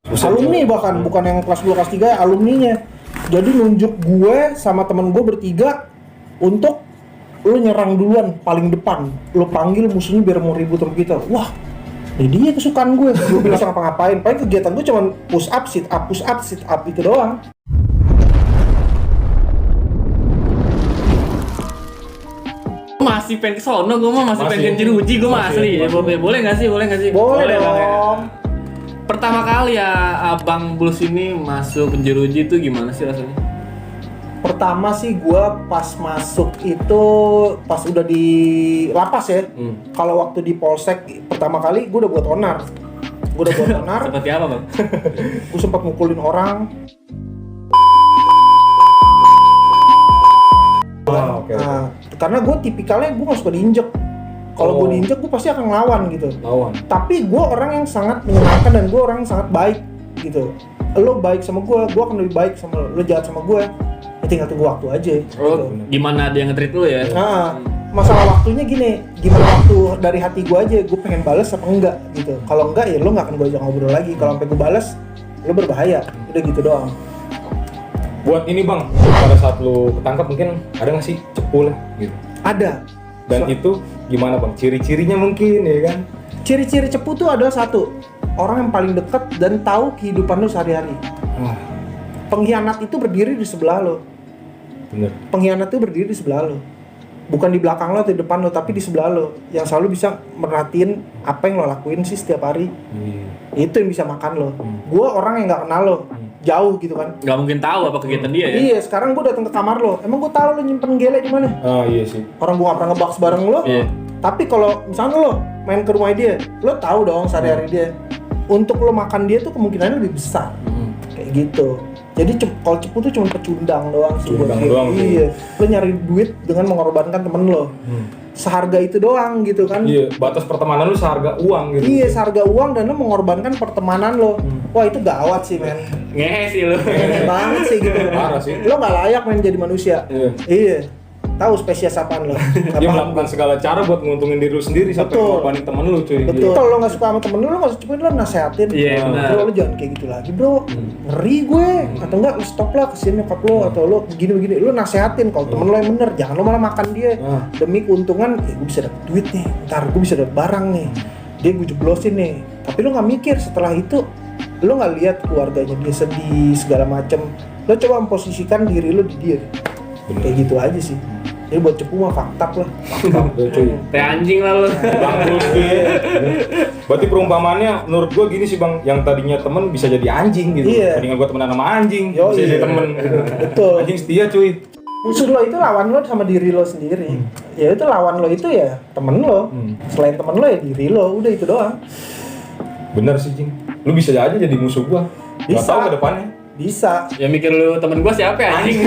Alumni bahkan, bukan yang kelas 2 kelas 3, alumninya. Jadi nunjuk gue sama temen gue bertiga untuk lu nyerang duluan paling depan. Lu panggil musuhnya biar mau ribut sama kita. Wah, ini dia kesukaan gue. Gue bilang ngapa-ngapain. Paling kegiatan gue cuma push up, sit up itu doang. Masih pengen kesono, gue mah masih pengen jeruji, gue mah asli. Boleh nggak sih? Boleh dong. Pertama kali ya Abang Bulls ini masuk jeruji itu gimana sih rasanya? Pertama sih gue pas masuk itu pas udah di lapas ya. Kalau waktu di polsek pertama kali gue udah buat onar. Seperti apa Bang? Gue sempat mukulin orang. Oke. Nah, karena gue tipikalnya gue gak suka diinjek. Kalau gue diinjek gue pasti akan ngelawan gitu. Tapi gue orang yang sangat menyenangkan dan gue orang yang sangat baik gitu. Lo baik sama gue akan lebih baik sama lo. Lo jahat sama gue, ya tinggal tunggu waktu aja. Gitu. Gimana dia nge-treat lo ya? Nah, masalah waktunya gini, gimana waktu dari hati gue aja, gue pengen balas apa enggak gitu. Kalau enggak ya lo nggak akan gue ajak ngobrol lagi. Kalau sampai gue balas, lo berbahaya. Udah gitu doang. Buat ini Bang, pada saat lo ketangkap mungkin ada nggak sih cepu lah gitu? Ada. Dan itu gimana Bang? Ciri-cirinya mungkin ya kan? Ciri-ciri cepu tuh adalah satu, orang yang paling dekat dan tahu kehidupan lo sehari-hari. Pengkhianat itu berdiri di sebelah lo. Bener. Pengkhianat itu berdiri di sebelah lo. Bukan di belakang lo atau di depan lo, tapi di sebelah lo. Yang selalu bisa merhatiin apa yang lo lakuin sih setiap hari. Itu yang bisa makan lo. Gue orang yang nggak kenal lo, jauh gitu kan. Nggak mungkin tahu apa kegiatan dia ya? Iya, sekarang gue datang ke kamar lo. Emang gue tahu lo nyimpen gele di mana? Iya sih. Orang gue nggak pernah ngebaks bareng lo. Iya. Tapi kalau misalnya lo main ke rumah dia, lo tahu dong sehari-hari dia. Untuk lo makan dia tuh kemungkinannya lebih besar. Kayak gitu. Jadi kalau cepu tuh cuma pecundang doang sih. Pecundang doang sih. Iya. Lo nyari duit dengan mengorbankan temen lo. Seharga itu doang gitu kan. Iya, batas pertemanan lu seharga uang gitu. Iya, seharga uang dan lo mengorbankan pertemanan lo. Wah, itu gawat sih, men. Ngehe sih lo. Ngehe banget sih gitu. Parah sih. Lo nggak layak main jadi manusia. Iya. Tahu spesies apaan lo? Dia melakukan segala cara buat nguntungin diri lu sendiri sampai ngorbanin temen lu cuy. Betul. Kalau lo nggak suka sama temen lo nggak usah cepuin, lo nasehatin. Iya, benar. Bro, lo jangan kayak gitu lagi bro. Ngeri gue. Atau enggak, lo stop lah kesian nyokap lo. Atau lo begini-begini. Lo nasehatin kalau temen lo yang bener. Jangan lo malah makan dia. Demi keuntungan, gue bisa dapet duit nih. Ntar gue bisa dapet barang nih. Dia gue jeblosin nih. Tapi lo nggak mikir setelah itu. Lo nggak lihat keluarganya dia sedih segala macem. Lo coba memposisikan diri lo di dia. Kayak gitu aja sih. Jadi buat cepu mah faktab lah. Teh anjing lah lo. Bang Bulls berarti perumpamannya menurut gua gini sih Bang, yang tadinya temen bisa jadi anjing gitu. Iya. Mendingan gua temenan sama anjing, Yo, bisa jadi temen. Betul. Anjing setia cuy. Musuh lo itu lawan lo sama diri lo sendiri. Ya itu lawan lo itu ya temen lo. Selain temen lo ya diri lo. Udah itu doang. Bener sih Jing. Lu bisa aja jadi musuh gua. Gak Bisa. tau ke depannya. Bisa. Ya mikir lu temen gua siapa ya anjing?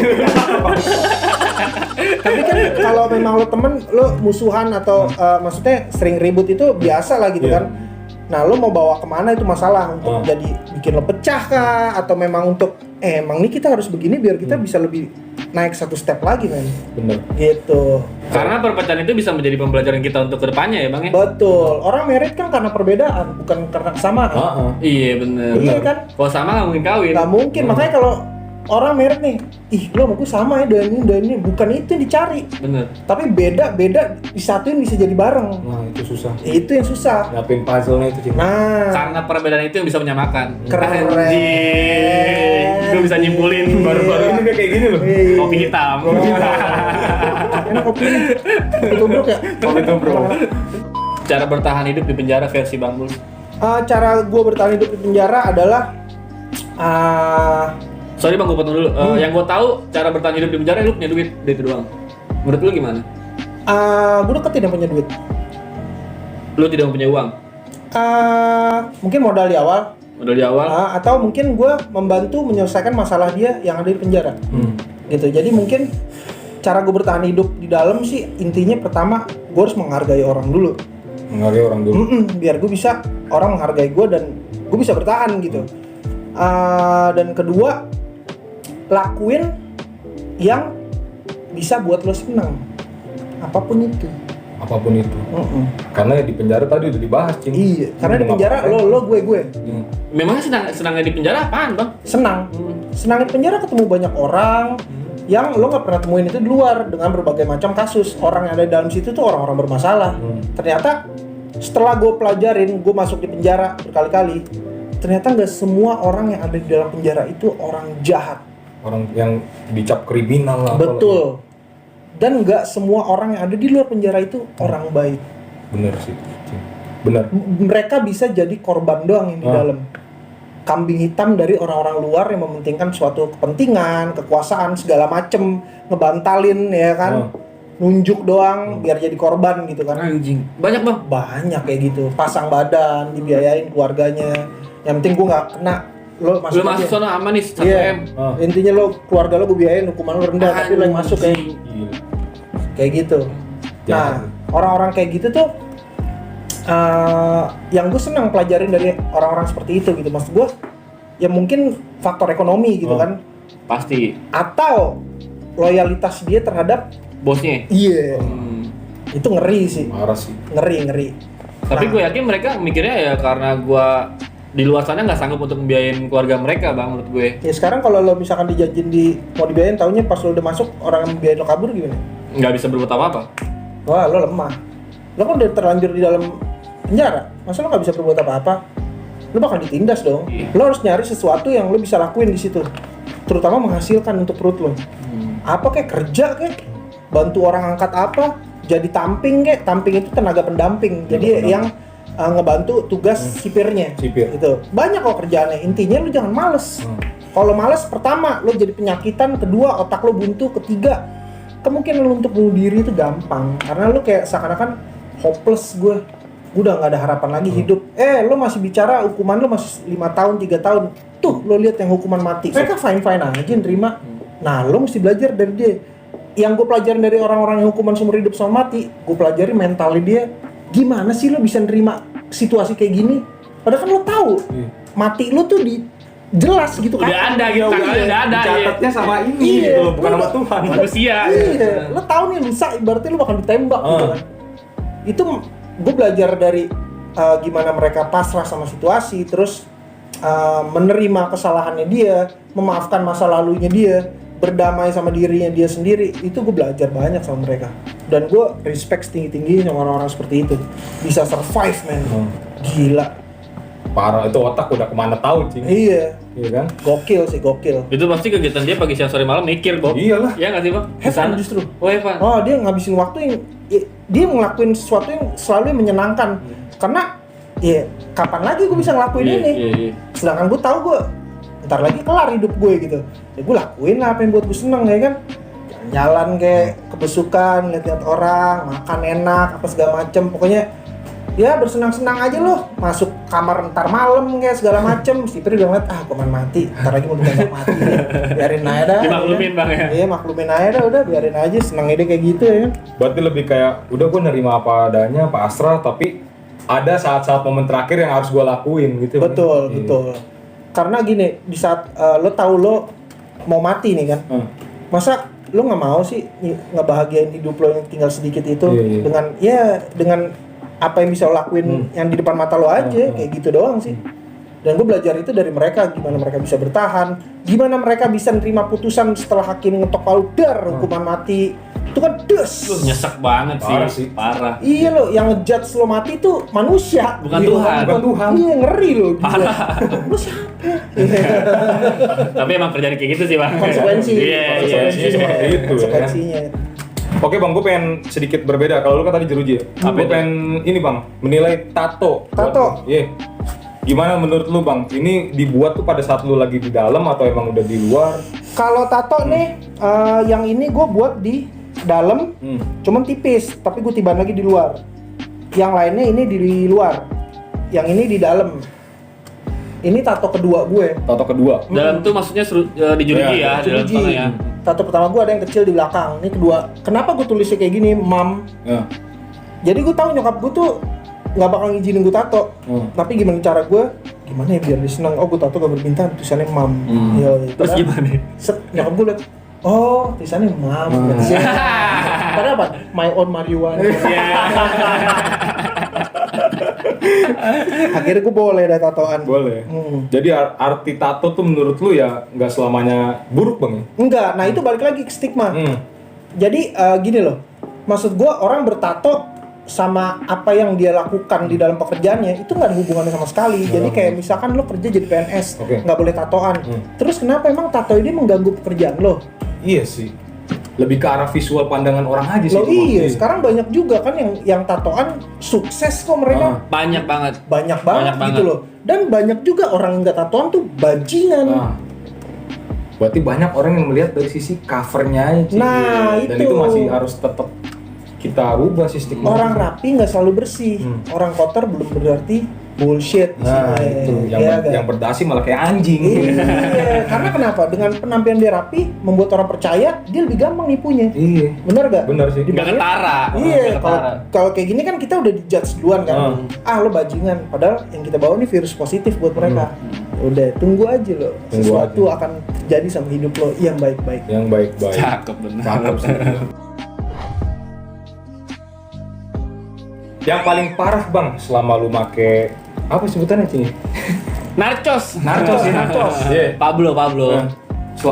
Tapi kan kalau memang lo temen, lo musuhan atau maksudnya sering ribut itu biasa lah gitu kan. Nah lo mau bawa kemana itu masalah. Untuk jadi bikin lo pecah kah? Atau memang untuk emang nih kita harus begini biar kita bisa lebih naik satu step lagi men. Bener. Gitu. Karena perpecahan itu bisa menjadi pembelajaran kita untuk kedepannya ya Bang ya? Betul. Orang merit kan karena perbedaan, bukan karena kesamaan. Iya bener. Iya kan? Kalau sama nggak mungkin kawin. Nggak mungkin. Makanya kalau orang merit nih, ih lo sama gue sama ya dan ini, bukan itu yang dicari. Bener. Tapi beda disatuin bisa jadi bareng. Nah itu susah. Itu yang susah. Nyapin puzzle-nya itu Jing. Nah, Karena perbedaan itu yang bisa menyamakan. Keren. Gue bisa nyimpulin baru-baru Ini ini kayak gini loh. kopi hitam. enak kopi nih. Tubruk ya? Kopi tubruk. Cara bertahan hidup di penjara versi Bang Bulls. Cara gue bertahan hidup di penjara adalah Sorry Bang, gue potong dulu. Yang gue tahu cara bertahan hidup di penjara lu punya duit, itu doang. Menurut lu gimana? gue deketin yang punya duit. Lu tidak mempunyai uang. Mungkin modal di awal. Modal di awal. Atau mungkin gue membantu menyelesaikan masalah dia yang ada di penjara. Gitu. Jadi mungkin cara gue bertahan hidup di dalam sih intinya pertama gue harus menghargai orang dulu. Menghargai orang dulu. Biar gue bisa orang menghargai gue dan gue bisa bertahan gitu. Dan kedua lakuin yang bisa buat lo seneng apapun itu. apapun itu. Karena di penjara tadi udah dibahas, Cing. Iya, karena di penjara lo gue. Memangnya senangnya di penjara apaan, Bang? Senang di penjara ketemu banyak orang yang lo nggak pernah temuin itu di luar dengan berbagai macam kasus. Orang yang ada di dalam situ tuh orang-orang bermasalah. Ternyata setelah gue pelajarin, gue masuk di penjara berkali-kali. Ternyata nggak semua orang yang ada di dalam penjara itu orang jahat. Orang yang dicap kriminal lah. Betul. Dan nggak semua orang yang ada di luar penjara itu orang baik. Bener sih, Cing. Bener. Mereka bisa jadi korban doang yang di dalam. Kambing hitam dari orang-orang luar yang mementingkan suatu kepentingan, kekuasaan, segala macem, ngebantalin ya kan, nunjuk doang biar jadi korban gitu kan. Anjing. Banyak, Bang. Banyak kayak gitu, pasang badan, dibiayain keluarganya. Yang penting gua nggak kena, lo masuk Lu masuk aja. sono aman nih 1 Iya. M. Intinya lo keluarga lo gue biayain, hukuman lo rendah, tapi lo yang masuk kayak gitu. Nah, orang-orang kayak gitu tuh yang gue senang pelajarin dari orang-orang seperti itu gitu. Maksud gue ya mungkin faktor ekonomi gitu kan, Pasti. atau loyalitas dia terhadap Bosnya. iya. Itu ngeri sih, Marah sih. ngeri. Tapi Nah, gue yakin mereka mikirnya ya karena gue di luar sana nggak sanggup untuk membiayain keluarga mereka, Bang, menurut gue. ya sekarang kalau lo misalkan dijanjin mau dibiayain, taunya pas lo udah masuk orang yang biayain lo kabur gimana? Nggak bisa berbuat apa-apa. Wah, lo lemah. Lo kan udah terlanjur di dalam penjara, masa lo nggak bisa berbuat apa-apa? Lo bakal ditindas dong. Iya. Lo harus nyari sesuatu yang lo bisa lakuin di situ, terutama menghasilkan untuk perut lo. Apa kayak kerja kayak, bantu orang angkat apa, jadi tamping kayak, tamping itu tenaga pendamping. Jadi yang ngebantu tugas sipirnya. Sipir. Gitu. Banyak kok kerjaannya. Intinya lo jangan males. Kalau males, pertama lo jadi penyakitan, kedua otak lo buntu, ketiga kemungkinan lo untuk bunuh diri itu gampang. Karena lo kayak seakan-akan hopeless gue udah nggak ada harapan lagi hidup. Lo masih bicara hukuman lo masih 5 tahun, 3 tahun. Tuh lo lihat yang hukuman mati. Mereka fine-fine aja nerima. Nah lo mesti belajar dari dia. Yang gue pelajarin dari orang-orang yang hukuman seumur hidup sama mati, gue pelajarin mentalnya dia. Gimana sih lo bisa nerima situasi kayak gini? Padahal kan lo tahu mati lo tuh jelas gitu kan. Udah ada gitu, udah ada. Catatnya sama ini Iya. gitu loh, bukan sama Tuhan. Manusia. Iya, lo tahu nih lusa ibaratnya lo bakal ditembak gitu kan. Itu gue belajar dari gimana mereka pasrah sama situasi, terus menerima kesalahannya dia, memaafkan masa lalunya dia, berdamai sama dirinya dia sendiri. Itu gue belajar banyak sama mereka. Dan gue respect tinggi-tinggi sama orang-orang seperti itu. Bisa survive, men. Gila. Parah, itu otak udah kemana tahu, Cing. Iya. Iya kan? Gokil sih, gokil. Itu pasti kegiatan dia pagi siang sore malam mikir, Bob. Iyalah. Iya nggak sih, Bang? Have fun justru. Oh, have fun. Oh, dia ngabisin waktu yang dia ngelakuin sesuatu yang selalu menyenangkan. Karena ya kapan lagi gue bisa ngelakuin ini? Iya. Sedangkan gue tahu gue ntar lagi kelar hidup gue gitu. Ya gue lakuin lah apa yang buat gue seneng ya kan. Jalan kayak kebesukan, lihat-lihat orang, makan enak, apa segala macem. Pokoknya ya bersenang-senang aja loh. Masuk kamar ntar malam kayak segala macem. Sipir udah ngeliat, kuman mati. Ntar lagi mau ditembak mati. Biarin aja dah. Dimaklumin, Bang, ya? Iya, maklumin aja dah, udah biarin aja. Seneng ide kayak gitu ya kan. Berarti lebih kayak udah gue nerima apa adanya, pasrah, tapi ada saat-saat momen terakhir yang harus gue lakuin gitu. Betul, betul. Karena gini, di saat lo tahu lo mau mati nih kan, masa lo nggak mau sih ngebahagiain hidup lo yang tinggal sedikit itu dengan apa yang bisa lo lakuin yang di depan mata lo aja, kayak gitu doang sih. Dan gue belajar itu dari mereka, gimana mereka bisa bertahan, gimana mereka bisa nerima putusan setelah hakim ngetok palu dar hukuman mati. Itu kan Nyesek banget Parah sih. sih. Parah. Iya lo, yang ngejudge lo mati tuh manusia, Bukan Tuhan. Bukan Tuhan. Iya, ngeri lo. Parah. Lo siapa? Tapi emang kerjaan kayak gitu sih, Bang. Konsekuensi. Iya. Konsekuensinya seperti itu, ya. Konsekuensinya. Oke Bang, gue pengen sedikit berbeda. Kalau lu kan tadi jeruji ya. Apa Gue itu? pengen ini Bang, menilai tato. Tato? Iya. Gimana menurut lu Bang? Ini dibuat tuh pada saat lu lagi di dalam atau emang udah di luar? Kalau tato nih, yang ini gue buat di dalam, cuman tipis, tapi gue tiban lagi di luar. Yang lainnya ini di luar, yang ini di dalam. Ini tato kedua gue. Tato kedua. Dalam tuh maksudnya di jeruji ya, di dalam Jeruji. tengah ya. Tato pertama gue ada yang kecil di belakang. Ini kedua. Kenapa gue tulisnya kayak gini, Mam? Ya. Jadi gue tahu nyokap gue tuh nggak bakal ngizinin gue tato. Tapi gimana cara gue? Gimana ya biar dia seneng? Oh, gue tato gambar bintang, tulisannya Mam. Terus gimana? Nyokap gue liat, oh tulisannya Mam. Padahal apa? My own marijuana. Iya. Akhirnya gue boleh ada tatoan. Boleh. Jadi arti tato tuh menurut lu ya nggak selamanya buruk bang? Enggak, nah itu balik lagi ke stigma. Jadi gini loh, maksud gue orang bertato sama apa yang dia lakukan di dalam pekerjaannya itu nggak ada hubungannya sama sekali. Jadi kayak misalkan lo kerja jadi PNS, nggak boleh tatoan. Terus kenapa emang tato ini mengganggu pekerjaan lo? Iya sih. Lebih ke arah visual pandangan orang aja sih. Lo iya, sekarang banyak juga kan yang tatoan sukses kok mereka. Banyak banget. Banyak banget gitu loh. Dan banyak juga orang yang nggak tatoan tuh bajingan. Berarti banyak orang yang melihat dari sisi covernya aja. Nah, dan itu. itu masih harus tetap kita rubah sih stigma. Orang rapi nggak selalu bersih. Orang kotor belum berarti bullshit. Nah, itu yang berdasi malah kayak anjing. Iya, karena kenapa? Dengan penampilan dia rapi, membuat orang percaya, dia lebih gampang nipunya. Iya. Bener gak? Bener sih. Nggak ketara. Iya, kalau kayak gini kan kita udah dijudge duluan kan. Lo bajingan. Padahal yang kita bawa nih virus positif buat mereka. Udah, tunggu aja lo. Sesuatu akan terjadi sama hidup lo yang baik-baik. Yang baik-baik. Cakep bener. Cakep sih. Yang paling parah bang selama lu make apa sebutannya sih? Narcos. Narcos ya, narcos. Iya. Pablo.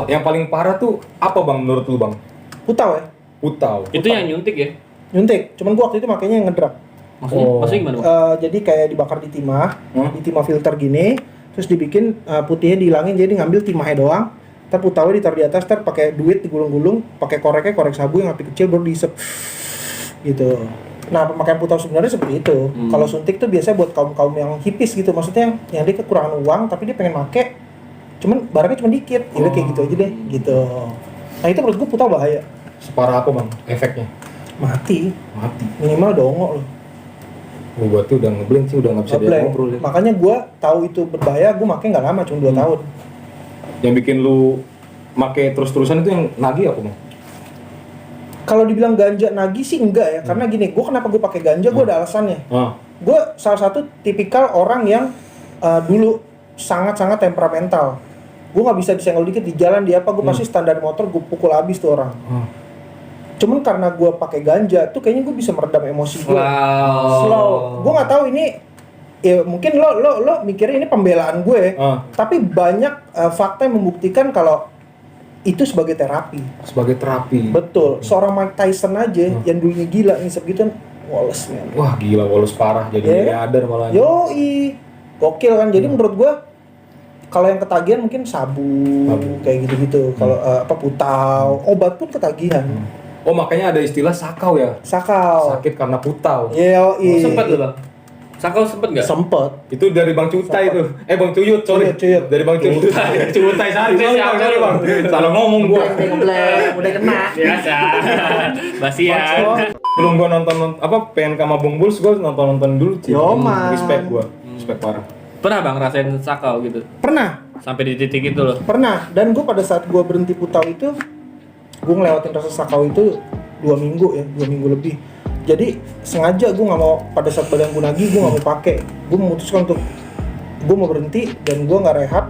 Yang paling parah tuh apa bang menurut lu bang? Putau ya? Putau. Itu yang nyuntik ya? Nyuntik. Cuman gua waktu itu makanya yang ngedrop. Maksudnya gimana? Jadi kayak dibakar di timah, di timah filter gini, terus dibikin putihnya dihilangin, jadi ngambil timahnya doang. Ntar putaunya ditaruh di atas, ntar pakai duit digulung-gulung, pakai korek sabu yang api kecil baru diisep gitu. Nah, pemakaian putau sebenarnya seperti itu. Kalau suntik tuh biasanya buat kaum yang hipis gitu, maksudnya yang dia kekurangan uang tapi dia pengen make, cuman barangnya cuma dikit, ya udah kayak gitu aja deh, gitu. Nah itu menurut gue putau bahaya. Separah apa bang efeknya? Mati. Minimal dongok loh. Berarti udah ngeblend sih, udah nggak bisa dia ngobrol ya. Makanya gue tahu itu berbahaya, gue make nggak lama, cuma 2 tahun. Yang bikin lu make terus-terusan itu yang nagih apa bang? Kalau dibilang ganja nagih sih enggak ya, karena gini, gue kenapa gue pakai ganja, gue ada alasannya. Gue salah satu tipikal orang yang dulu sangat-sangat temperamental. Gue nggak bisa disenggol dikit di jalan, di apa, gue pasti standar motor gue pukul habis tuh orang. Cuman karena gue pakai ganja tuh kayaknya gue bisa meredam emosi gue. Slow. Gue nggak tahu ini, ya mungkin lo mikirnya ini pembelaan gue, tapi banyak fakta yang membuktikan kalau itu sebagai terapi. Betul. Seorang Mike Tyson aja yang dulunya gila ngisep gitu, Wallace man. Wah gila, Wallace parah, jadi miliarder malah. Yoi, gokil kan. Jadi menurut gua kalau yang ketagihan mungkin sabu. Kayak gitu-gitu. Kalau putau, obat pun ketagihan. Oh makanya ada istilah sakau ya? Sakau. Sakit karena putau. Yoi. Sempet lu bang? Sakau sempet nggak? Sempet. Itu dari Bang Cutai itu. Bang Cuyut, sorry. Cuyut. Dari Bang Cutai. Cutai sorry bang. Salah ngomong gua. Udah kena. Biasa. Basian. Belum gua nonton PNK sama Bung Bulls, gua nonton dulu sih. Yoma. Respect gua. Respect parah. Pernah bang rasain sakau gitu? Pernah. Sampai di titik itu loh? Pernah. Dan gua pada saat gua berhenti putau itu, gua ngelewatin rasa sakau itu 2 minggu ya, 2 minggu lebih. Jadi sengaja gue nggak mau, pada saat badan gue nagih gue nggak mau pakai. Gue memutuskan untuk gue mau berhenti dan gue nggak rehat.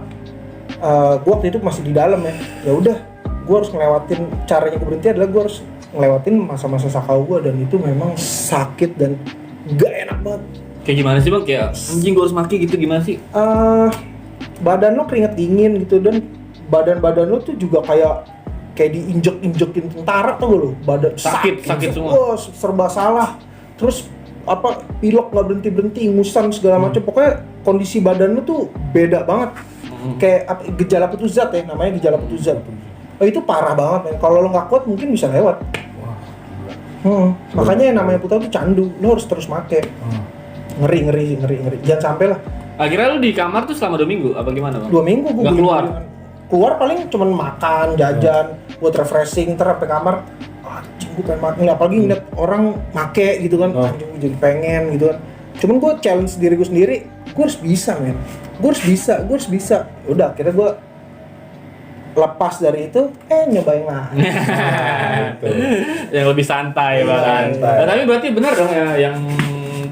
Gue waktu itu masih di dalam ya. Ya udah, gue harus ngelewatin, caranya gue berhenti adalah gue harus ngelewatin masa-masa sakau gue, dan itu memang sakit dan gak enak banget. Kayak gimana sih bang? Kayak anjing gue harus maki gitu, gimana sih? Badan lo keringet dingin gitu, dan badan lo tuh juga kayak diinjek-injekin tentara, tau gak lo? Badan sakit semua. Wah, serba salah. Terus pilok nggak berhenti, ingusan segala macam. Pokoknya kondisi badan lu tuh beda banget. Kayak gejala putus zat ya, namanya gejala putus zat. Itu parah banget, men. Kalau lo nggak kuat mungkin bisa lewat. Makanya yang namanya putau tuh candu, lo harus terus make. Ngeri. Jangan sampai lah. Akhirnya lu di kamar tuh selama 2 minggu apa gimana bang? 2 minggu gue nggak keluar paling cuman makan, jajan, buat refreshing, ntar sampai kamar anjing gue pengen makan, apalagi ngeliat orang make gitu kan, anjing jadi pengen gitu kan. Cuman gue challenge diri gue sendiri, gue harus bisa men, gue harus bisa. Udah akhirnya gue lepas dari itu, nyobain lah. Yang lebih santai bang. Nah, tapi berarti benar dong ya yang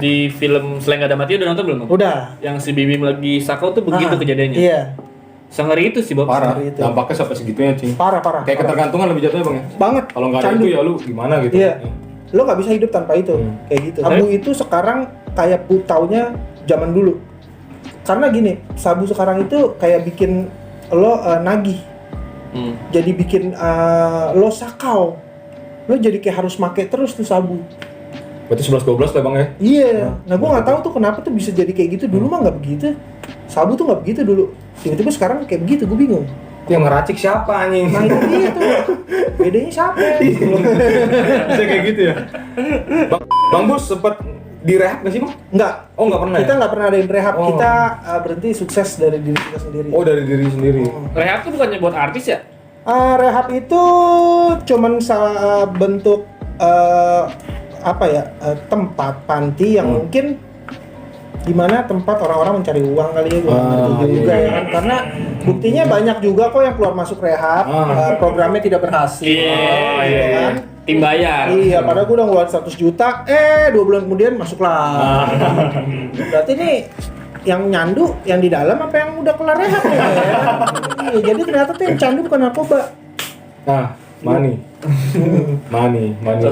di film Seleng Gak Ada Mati udah nonton belum? Udah. Yang si Bibim lagi sakau tuh begitu kejadiannya? Iya. Sengeri itu sih, Bob. Parah. Itu. Dampaknya sampai segitunya, Cing. Parah. Kayak ketergantungan lebih jatuhnya, Bang ya. Banget. Kalau nggak ada Candu. itu ya lu gimana gitu. Iya. Lo nggak bisa hidup tanpa itu, kayak gitu. Sabu itu sekarang kayak putaunya zaman dulu. Karena gini, sabu sekarang itu kayak bikin lo nagih. Jadi bikin lo sakau. Lo jadi kayak harus make terus tuh sabu. Berarti 11-12 lah, Bang ya. Iya. Nah, gue nggak tahu tuh kenapa tuh bisa jadi kayak gitu. Dulu mah nggak begitu. Sabu tuh nggak begitu dulu. Tiba-tiba sekarang kayak begitu, gue bingung. Yang ngeracik siapa anjing? Nah itu dia tuh. Bedanya siapa ya? Bisa kayak gitu ya. Bang Bus sempat direhab nggak sih, Bang? Enggak. Oh, nggak pernah. Kita nggak pernah ada yang rehab. Oh. Kita berhenti sukses dari diri kita sendiri. Oh, dari diri sendiri. Rehab tuh bukannya buat artis ya? Rehab itu cuman salah bentuk tempat panti yang mungkin dimana tempat orang-orang mencari uang kali ya, juga ya kan, karena buktinya banyak juga kok yang keluar masuk rehab, programnya tidak berhasil, Iya. kan? Tim bayar. Iya, padahal gue udah ngeluarin 100 juta, 2 bulan kemudian masuklah. Berarti nih yang nyandu yang di dalam apa yang udah kelar rehab ya? Iya, jadi ternyata tuh yang candu bukan narkoba. Nah, money.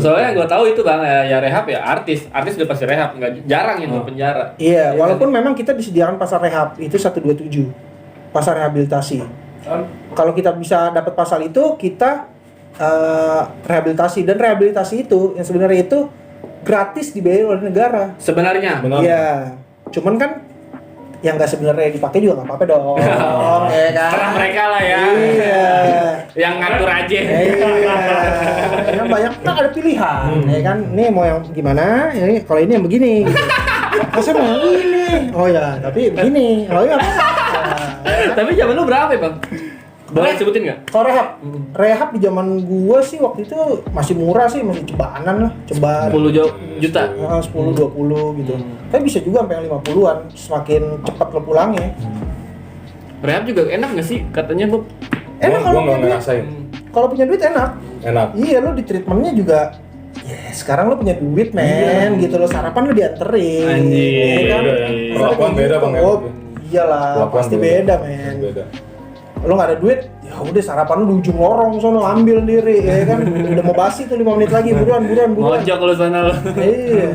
Soalnya gue tahu itu Bang, ya rehab ya artis udah pasti rehab, nggak jarang itu penjara. Iya, walaupun memang kita disediakan pasar rehab itu 127, pasar rehabilitasi. Kalau kita bisa dapat pasal itu, kita rehabilitasi, dan rehabilitasi itu yang sebenarnya itu gratis dibayar oleh negara. Sebenarnya. Iya, cuman kan yang nggak sebenarnya dipakai juga nggak apa-apa dong, ya kan? Terang mereka lah ya. Iya. Yang ngatur aja. Iya. Yang banyak kan ada pilihan, ya kan? Nih mau yang gimana? Ini kalau ini yang begini. Gitu. Masa mau yang ini? Oh ya, tapi begini. Oh ya. Tapi zaman lu berapa ya Bang? Boleh sebutin nggak? Kalau rehab di zaman gua sih waktu itu masih murah sih, masih cebanan lah, cobaan 10 juta. 10-20 gitu. Tapi bisa juga sampai 50-an, semakin cepat lo pulangnya. Rehab juga enak nggak sih katanya Bob? Enak Gua kalau nggak punya duit. ngerasain. Kalau punya duit enak. Enak. Iya, lo di treatmentnya juga. Ya, sekarang lo punya duit, men, gitu lo sarapan lo dianterin. Anjir. Ya kan? Beda ya. Perlakuan beda, Bang, ya. Oh, iyalah, Perlakuan pasti beda, men. Beda. Lo nggak ada duit, ya udah sarapan lo di ujung lorong sono, ambil sendiri, ya kan? Udah mau basi tuh 5 menit lagi, buruan. Ngojok kalau sana lo. Iya.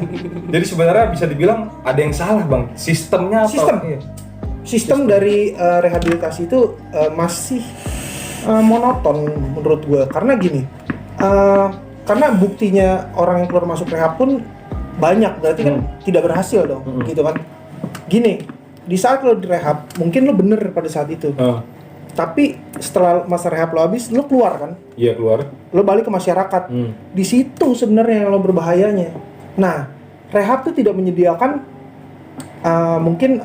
Jadi sebenarnya bisa dibilang ada yang salah, Bang. Sistemnya apa? Sistem. Sistem dari rehabilitasi itu masih monoton menurut gue, karena gini, karena buktinya orang yang keluar masuk rehab pun banyak, berarti kan tidak berhasil dong, gitu kan. Gini, di saat lo direhab, mungkin lo bener pada saat itu, tapi setelah masa rehab lo habis, lo keluar kan, Iya, keluar. lo balik ke masyarakat, di situ sebenarnya yang lo berbahayanya. Nah, rehab tuh tidak menyediakan mungkin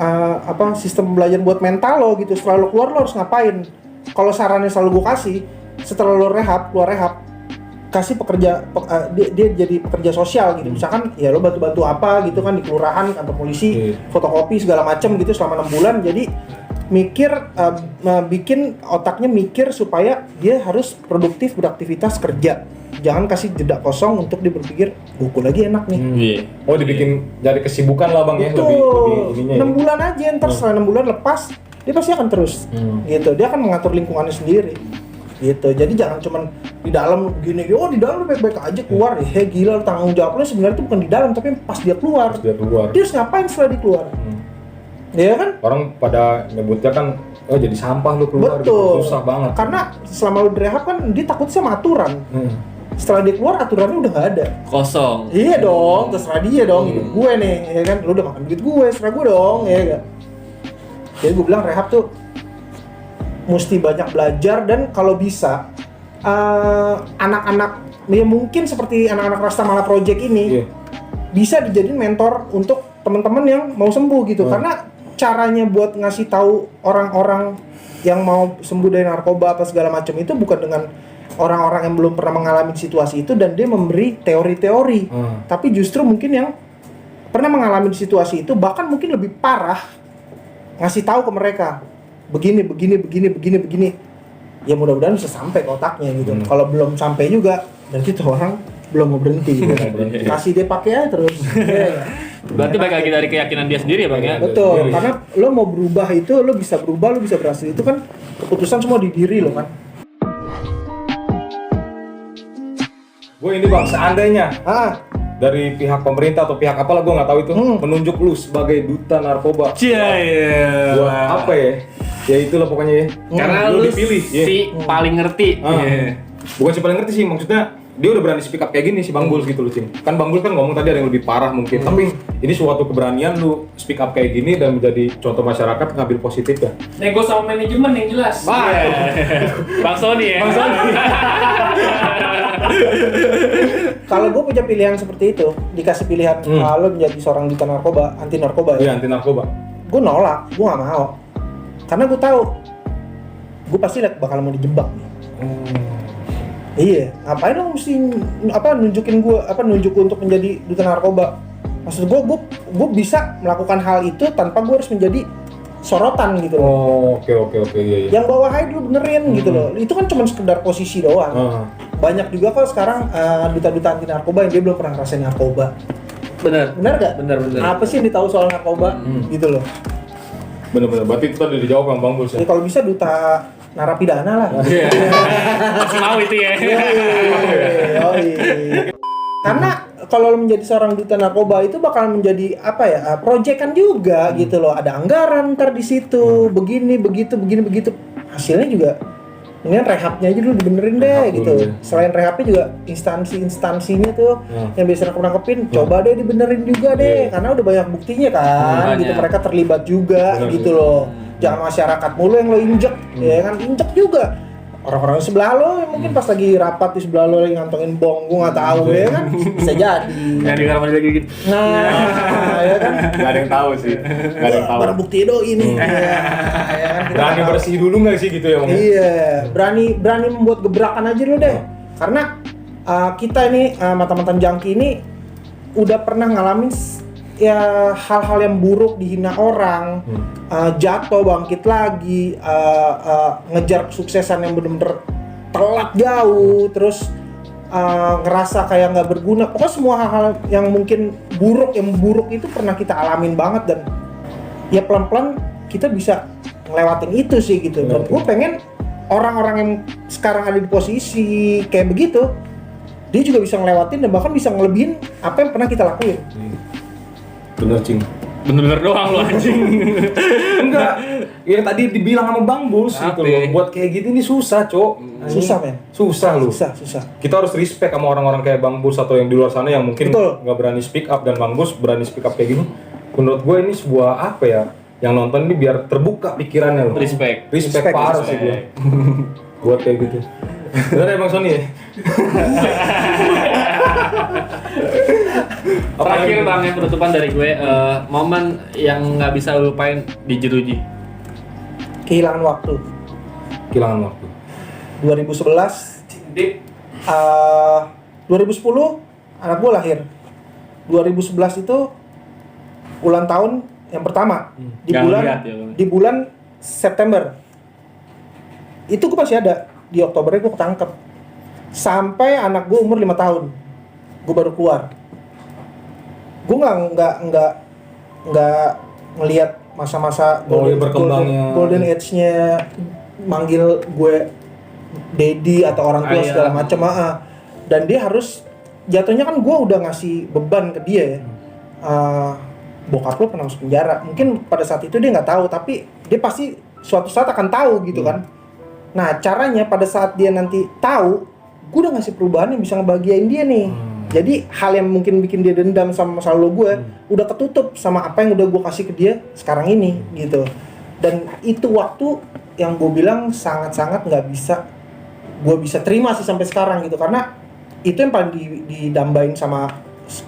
sistem pembelajaran buat mental lo gitu. Setelah lo keluar lo harus ngapain? Kalau sarannya selalu gue kasih, setelah lo keluar rehab, kasih dia jadi pekerja sosial gitu. Misalkan ya lo bantu-bantu apa gitu kan di kelurahan, kantor polisi, fotokopi segala macam gitu selama 6 bulan. Jadi bikin otaknya mikir supaya dia harus produktif, beraktivitas, kerja. Jangan kasih jeda kosong untuk dia berpikir buku lagi enak nih. Oh, dibikin jadi kesibukan lah, Bang. Betul. Ya, lebih ininya. 6 bulan aja, ntar setelah 6 bulan lepas, dia pasti akan terus. Gitu. Dia akan mengatur lingkungannya sendiri. Gitu. Jadi jangan cuman di dalam gini, oh di dalam lu baik-baik aja, keluar ya gila, tanggung jawab lu sebenarnya itu bukan di dalam tapi pas dia keluar. Dia harus ngapain setelah dia keluar? Iya kan? Orang pada nyebutnya kan jadi sampah lu keluar. Betul. Gitu. Susah banget. Karena selama lu direhab kan dia takut sama aturan. Setelah dia keluar aturannya udah nggak ada. Kosong. Iya dong, terserah dia dong, hidup gue nih, ya kan? Lu udah makan duit gue, serah gue dong, ya kan? Jadi gue bilang rehab tuh mesti banyak belajar, dan kalau bisa anak-anak ya mungkin seperti anak-anak Rastamala Project ini bisa dijadiin mentor untuk teman-teman yang mau sembuh gitu. Karena caranya buat ngasih tahu orang-orang yang mau sembuh dari narkoba apa segala macam itu bukan dengan orang-orang yang belum pernah mengalami situasi itu dan dia memberi teori-teori, tapi justru mungkin yang pernah mengalami situasi itu bahkan mungkin lebih parah, ngasih tahu ke mereka begini. Ya mudah-mudahan bisa sampai ke otaknya gitu. Kalau belum sampai juga berarti tuh orang belum mau berhenti gitu. Kasih dia pakai aja terus. Berarti balik lagi dari keyakinan dia sendiri ya Bang ya? Betul, karena lo mau berubah itu, lo bisa berubah, lo bisa berhasil itu kan keputusan semua di diri lo kan. Gue ini bang, seandainya dari pihak pemerintah atau pihak apalah gue nggak tahu itu menunjuk lu sebagai duta narkoba. Iya. Buat apa ya? Ya itulah pokoknya ya. Karena lu dipilih. si paling ngerti. Iya. Bukan si paling ngerti sih, maksudnya dia udah berani speak up kayak gini si Bang Bulls gitu loh, Cing. Kan Bang Bulls kan ngomong tadi ada yang lebih parah mungkin, tapi ini suatu keberanian lu speak up kayak gini dan menjadi contoh masyarakat ngambil positif ya. Nego sama manajemen yang jelas. Bang Sony ya. Kalau gue punya pilihan seperti itu, dikasih pilihan lo menjadi seorang duta narkoba, anti narkoba Iya, anti narkoba. gue nolak, gue nggak mau, karena gue tahu gue pasti bakal mau dijebak nih. Iya, ngapain lo mesti nunjuk untuk menjadi duta narkoba? Maksud gue bisa melakukan hal itu tanpa gue harus menjadi sorotan gitu loh. Oh, oke, iya. Yang bawah aja dulu benerin gitu loh. Itu kan cuma sekedar posisi doang. Banyak juga kok sekarang duta-duta anti narkoba yang dia belum pernah ngerasain narkoba. Bener Bener gak? Bener. Apa sih yang ditahu soal narkoba gitu loh. Bener-bener, berarti itu tadi dijawab sama Bang Bulls ya? Jadi kalau bisa duta narapidana lah. Iya. Masih mau itu ya. Yoi. Karena kalau lo menjadi seorang duta narkoba itu bakal menjadi proyekan juga gitu loh. Ada anggaran ntar di situ, begini begitu. Hasilnya juga mendingan rehabnya aja dulu dibenerin deh Rehab gitu. dulu ya. Selain rehabnya juga instansinya tuh yang biasa nangkepin, coba deh dibenerin juga deh, karena udah banyak buktinya kan, gitu mereka terlibat juga. Bener, gitu loh. Jangan masyarakat mulu yang lo injek, ya kan, injek juga orang-orang sebelah lo yang mungkin pas lagi rapat di sebelah lo lagi ngantongin bong, gua nggak tahu ya kan, bisa jadi. Yang di kamar mandi lagi gitu. Nah, ya kan. Gak ada yang tahu sih, gak ada yang tahu. Barang bukti do ini. Ya kan. Kita Berani nggak tahu. bersih dulu nggak sih gitu ya Bang? Iya, berani membuat gebrakan aja dulu deh. Karena kita ini mantan-mantan jangki ini udah pernah ngalamin ya hal-hal yang buruk, dihina orang, jatuh bangkit lagi, ngejar kesuksesan yang bener-bener telat jauh, terus ngerasa kayak nggak berguna. Pokoknya semua hal-hal yang mungkin buruk itu pernah kita alamin banget, dan ya pelan-pelan kita bisa ngelewatin itu sih gitu. Dan gue pengen orang-orang yang sekarang ada di posisi kayak begitu, dia juga bisa ngelewatin dan bahkan bisa ngelebihin apa yang pernah kita lakuin. Bener, Cing. Bener-bener doang lu anjing. Enggak, yang tadi dibilang sama Bang Bulls gitu loh. Buat kayak gitu ini susah, Cok. Susah men. Susah lu. Susah. Kita harus respect sama orang-orang kayak Bang Bulls atau yang di luar sana yang mungkin nggak berani speak up, dan Bang Bulls berani speak up kayak gini. Menurut gue ini sebuah apa ya? Yang nonton ini biar terbuka pikirannya loh. Respect Parah sih gue. Buat kayak gitu. Bener ya Bang Sony ya? Terakhir Bang, yang penutupan dari gue, momen yang nggak bisa lu lupain di Jeruji. Kehilangan waktu. 2011 2010 anak gue lahir. 2011 itu ulang tahun yang pertama di bulan September. Itu gue masih ada. Di Oktobernya gue ketangkep. Sampai anak gue umur 5 tahun, gue baru keluar. Gue nggak ngelihat masa-masa golden age-nya, manggil gue daddy atau orang tua segala macam. Dan dia harus, jatuhnya kan gue udah ngasih beban ke dia ya. Bokap lo pernah masuk penjara. Mungkin pada saat itu dia nggak tahu, tapi dia pasti suatu saat akan tahu gitu kan. Nah caranya pada saat dia nanti tahu, gue udah ngasih perubahan yang bisa ngebahagiain dia nih. Jadi hal yang mungkin bikin dia dendam sama masa lalu gue udah ketutup sama apa yang udah gue kasih ke dia sekarang ini gitu. Dan itu waktu yang gue bilang sangat-sangat nggak bisa gue bisa terima sih sampai sekarang gitu, karena itu yang paling didambain sama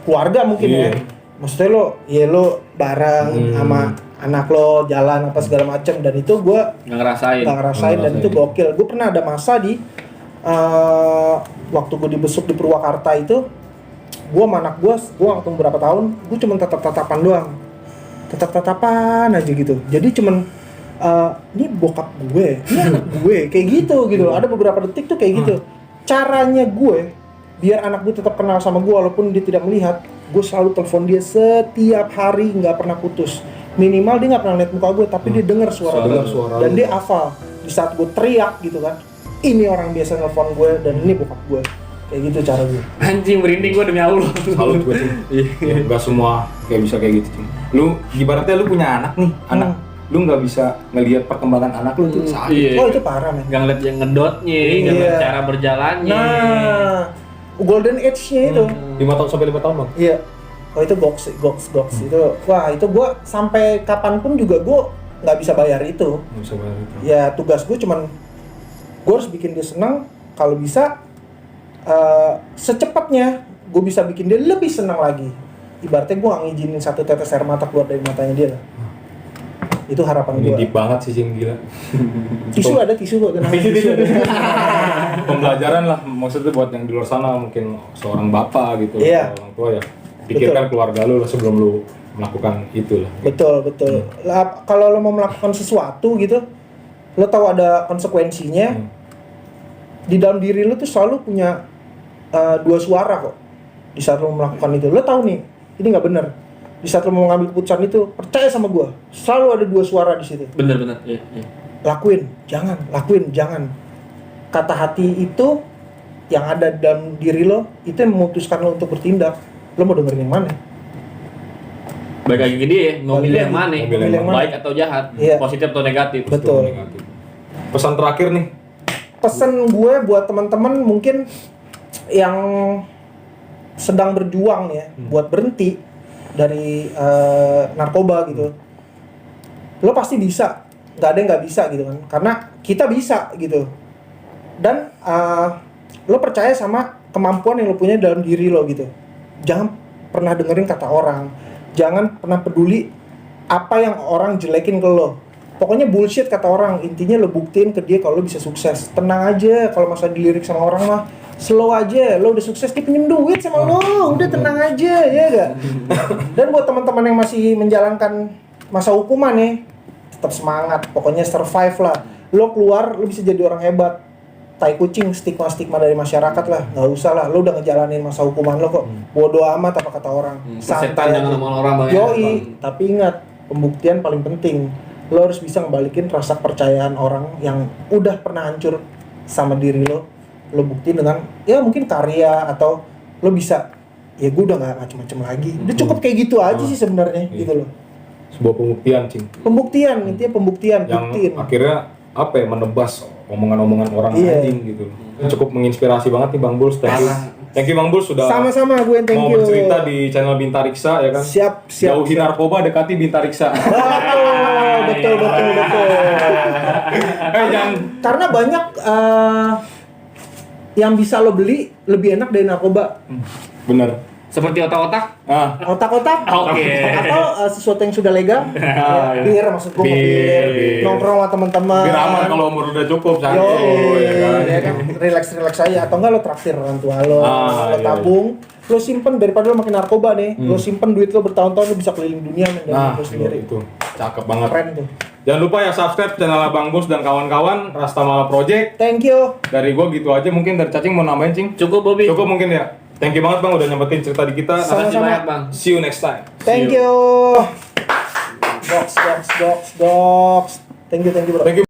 keluarga mungkin ya. Maksudnya lo bareng sama anak lo jalan apa segala macam, dan itu gue nggak ngerasain dan itu gokil. Gue pernah ada masa di waktu gue dibesuk di Purwakarta itu, gue sama anak gue waktu berapa tahun, gue cuma tatap-tatapan doang, tatap-tatapan aja gitu. Jadi cuman ini bokap gue, ini anak gue, kayak gitu. Ada beberapa detik tuh kayak gitu. Caranya gue biar anak gue tetap kenal sama gue walaupun dia tidak melihat, gue selalu telepon dia setiap hari, nggak pernah putus. Minimal dia nggak pernah lihat muka gue, tapi dia dengar suara gue dan dia hafal. di saat gue teriak gitu kan, ini orang biasa nelfon gue dan ini bokap gue. Kayak gitu cara gue. Anjing merinding gue demi Allah. Salut gue Cing. Ya, gak semua kayak bisa kayak gitu Cing. Lu ibaratnya lu punya anak nih, anak lu nggak bisa ngelihat perkembangan anak lu tuh sakit. Iya. Oh itu parah men. Gak ngeliat yang ngedotnya, Iya. gak ngeliat cara berjalannya. Nah, golden age-nya itu. 5 tahun sampai 5 tahun bang. Iya. Oh itu goks itu. Wah itu gue sampai kapanpun juga gue nggak bisa bayar itu. Nggak bisa bayar itu. Ya tugas gue cuman gue harus bikin dia senang. Kalau bisa secepatnya gue bisa bikin dia lebih senang lagi. Ibaratnya gue nggak ngizinin satu tetes air mata keluar dari matanya dia lah. Itu harapan Ini gue. deep banget sih Cing, gila. Tisu ada tisu kok. Tenang, tisu ada. Pembelajaran lah, maksudnya buat yang di luar sana mungkin seorang bapak gitu, Iya. orang tua ya. Pikirkan keluarga lu lah sebelum lu melakukan itu lah. Betul. Lah, kalau lo mau melakukan sesuatu gitu, lo tahu ada konsekuensinya. Di dalam diri lo tuh selalu punya dua suara kok. Di saat lo melakukan itu, lo tahu nih, ini nggak benar. Di saat lo mau ngambil keputusan itu, percaya sama gue, selalu ada dua suara di situ. Bener. Iya. Lakuin, jangan. Kata hati itu yang ada dalam diri lo, itu yang memutuskan lo untuk bertindak. Lo mau dengerin yang mana? Baik lagi ke dia, mau Balik milih lagi. yang mana? Mau milih yang mana? Baik atau jahat, Iya. positif atau negatif. Betul. Pesan terakhir nih, Pesan gue buat teman-teman mungkin yang sedang berjuang ya buat berhenti dari narkoba gitu, lo pasti bisa, nggak ada yang nggak bisa gitu kan, karena kita bisa gitu, dan lo percaya sama kemampuan yang lo punya dalam diri lo gitu. Jangan pernah dengerin kata orang, jangan pernah peduli apa yang orang jelekin ke lo. Pokoknya bullshit kata orang, intinya lo buktiin ke dia kalau lo bisa sukses. Tenang aja, kalau masa dilirik sama orang mah slow aja, lo udah sukses, dia pinjem duit sama lo, udah tenang aja, ya gak? Dan buat teman-teman yang masih menjalankan masa hukuman nih, tetap semangat, pokoknya survive lah. Lo keluar, lo bisa jadi orang hebat. Tai kucing, stigma-stigma dari masyarakat lah, nggak usah lah, lo udah ngejalanin masa hukuman lo kok. Bodoh amat apa kata orang, Setan jangan ngomong orang banyak. Yoi, tapi ingat, pembuktian paling penting. Lo harus bisa ngebalikin rasa kepercayaan orang yang udah pernah hancur sama diri lo. Lo buktiin dengan, ya mungkin karya atau lo bisa, ya gue udah gak macem-macem lagi. Udah cukup kayak gitu aja sih sebenarnya, gitu loh. sebuah pembuktian Cing. Pembuktian, intinya pembuktian, Yang buktiin. akhirnya apa ya, menebas omongan-omongan orang Iya. anjing gitu. Cukup menginspirasi banget nih Bang Bulls. Thank you Bang Bulls sudah Sama-sama gue yang thank mau you. bercerita di channel Bintariksa ya kan. Siap. Jauhi narkoba, dekati Bintariksa. Betul. Jangan. Karena banyak yang bisa lo beli lebih enak dari narkoba. Bener. Seperti otak-otak. Otak-otak Oke. atau sesuatu yang sudah legal. Bir, maksud gue Bir. nongkrong sama teman-teman. Biar aman kalau umur udah cukup santai. Ya kan, relax aja, atau enggak lo traktir orang tua lo, lo iya. tabung, lo simpen daripada lo makin narkoba nih, lo simpen duit lo bertahun-tahun, lo bisa keliling dunia men Nah, lo sendiri. itu cakep banget. Keren tuh. Jangan lupa ya subscribe channel Bang Bulls dan kawan-kawan Rastamala Project. Thank you. Dari gua gitu aja, mungkin dari Cacing mau nambahin Cing? Cukup Bobby. Cukup mungkin ya. Thank you banget Bang udah nyempetin cerita di kita. Sama-sama. Makasih banyak Bang. See you next time. Thank you. Docs. Thank you bro. Thank you.